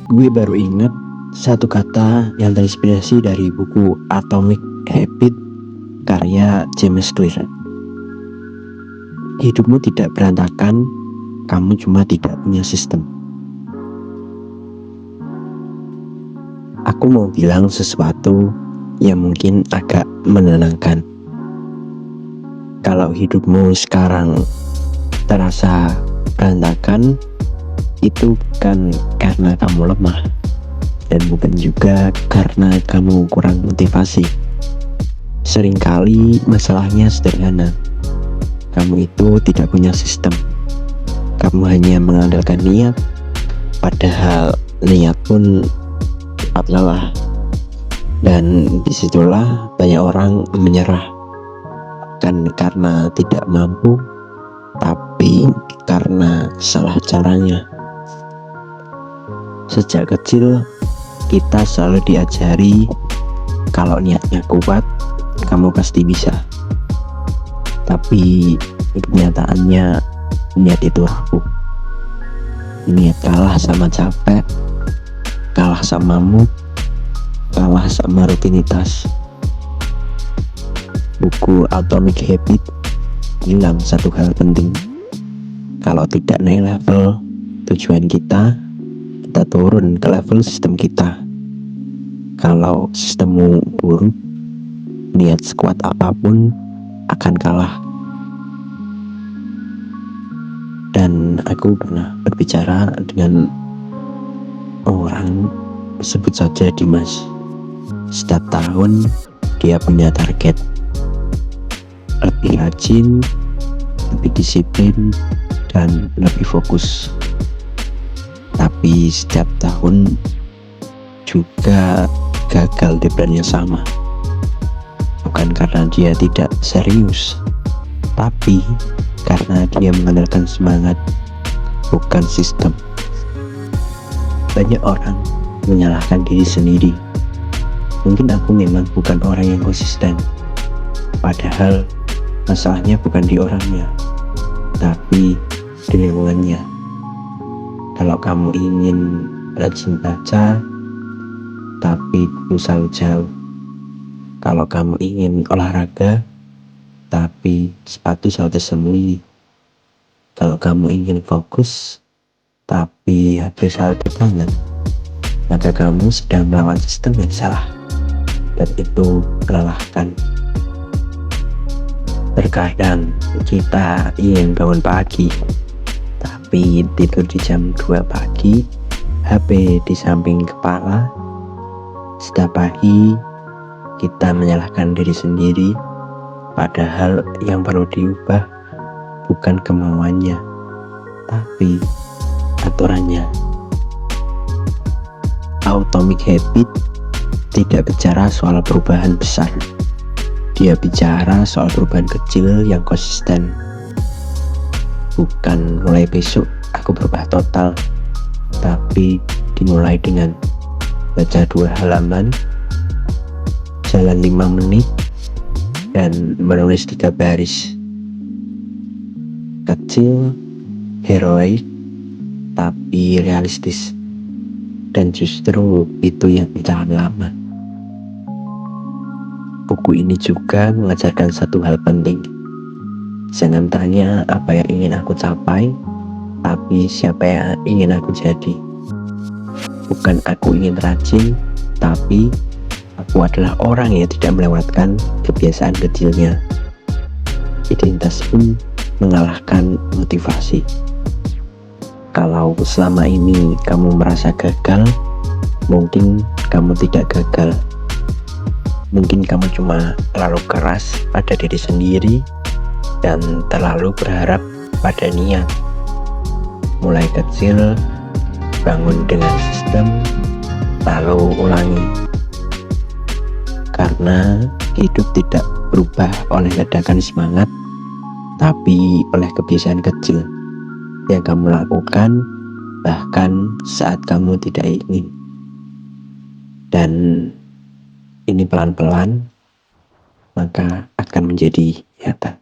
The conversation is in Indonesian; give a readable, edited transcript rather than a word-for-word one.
Gue baru ingat satu kata yang terinspirasi dari buku Atomic Habit karya James Clear. Hidupmu tidak berantakan, kamu cuma tidak punya sistem. Aku mau bilang sesuatu yang mungkin agak menenangkan. Kalau hidupmu sekarang terasa berantakan, itu bukan karena kamu lemah, dan bukan juga karena kamu kurang motivasi. Seringkali masalahnya sederhana. Kamu itu tidak punya sistem. Kamu hanya mengandalkan niat, padahal niat pun cepat lelah. Dan disitulah banyak orang menyerah, bukan karena tidak mampu, tapi karena salah caranya. Sejak kecil kita selalu diajari kalau niatnya kuat, kamu pasti bisa. Tapi kenyataannya niat itu rapuh. Niat kalah sama capek, kalah sama mood, kalah sama rutinitas. Buku Atomic Habit bilang satu hal penting. Kalau tidak naik level tujuan kita turun ke level sistem kita. Kalau sistemmu buruk, niat sekuat apapun akan kalah. Dan aku pernah berbicara dengan orang, sebut saja Dimas. Setiap tahun dia punya target, lebih rajin, lebih disiplin, dan lebih fokus. Tapi setiap tahun juga gagal di plan yang sama. Bukan karena dia tidak serius, tapi karena dia mengandalkan semangat, bukan sistem. Banyak orang menyalahkan diri sendiri. Mungkin aku memang bukan orang yang konsisten, padahal masalahnya bukan di orangnya, tapi di lingkungannya. Kalau kamu ingin rajin baca, tapi buku selalu jauh. Kalau kamu ingin olahraga, tapi sepatu selalu tersembunyi. Kalau kamu ingin fokus, tapi HP selalu di tangan, maka kamu sedang melawan sistem yang salah, dan itu melelahkan. Terkadang kita ingin bangun pagi, tapi tidur di jam 2 pagi, HP di samping kepala. Setiap pagi kita menyalahkan diri sendiri, padahal yang perlu diubah bukan kemauannya, tapi aturannya. Atomic Habit tidak bicara soal perubahan besar. Dia bicara soal perubahan kecil yang konsisten. Bukan mulai besok aku berubah total, tapi dimulai dengan baca 2 halaman, jalan 5 menit, dan menulis 3 baris. Kecil, heroik, tapi realistis. Dan justru itu yang bertahan lama. Buku ini juga mengajarkan satu hal penting. Jangan tanya apa yang ingin aku capai, tapi siapa yang ingin aku jadi. Bukan aku ingin rajin, tapi aku adalah orang yang tidak melewatkan kebiasaan kecilnya. Identitas pun mengalahkan motivasi. Kalau selama ini kamu merasa gagal, mungkin kamu tidak gagal. Mungkin kamu cuma terlalu keras pada diri sendiri dan terlalu berharap pada niat. Mulai kecil, bangun dengan sistem, lalu ulangi. Karena hidup tidak berubah oleh ledakan semangat, tapi oleh kebiasaan kecil yang kamu lakukan bahkan saat kamu tidak ingin. Dan ini pelan-pelan maka akan menjadi nyata.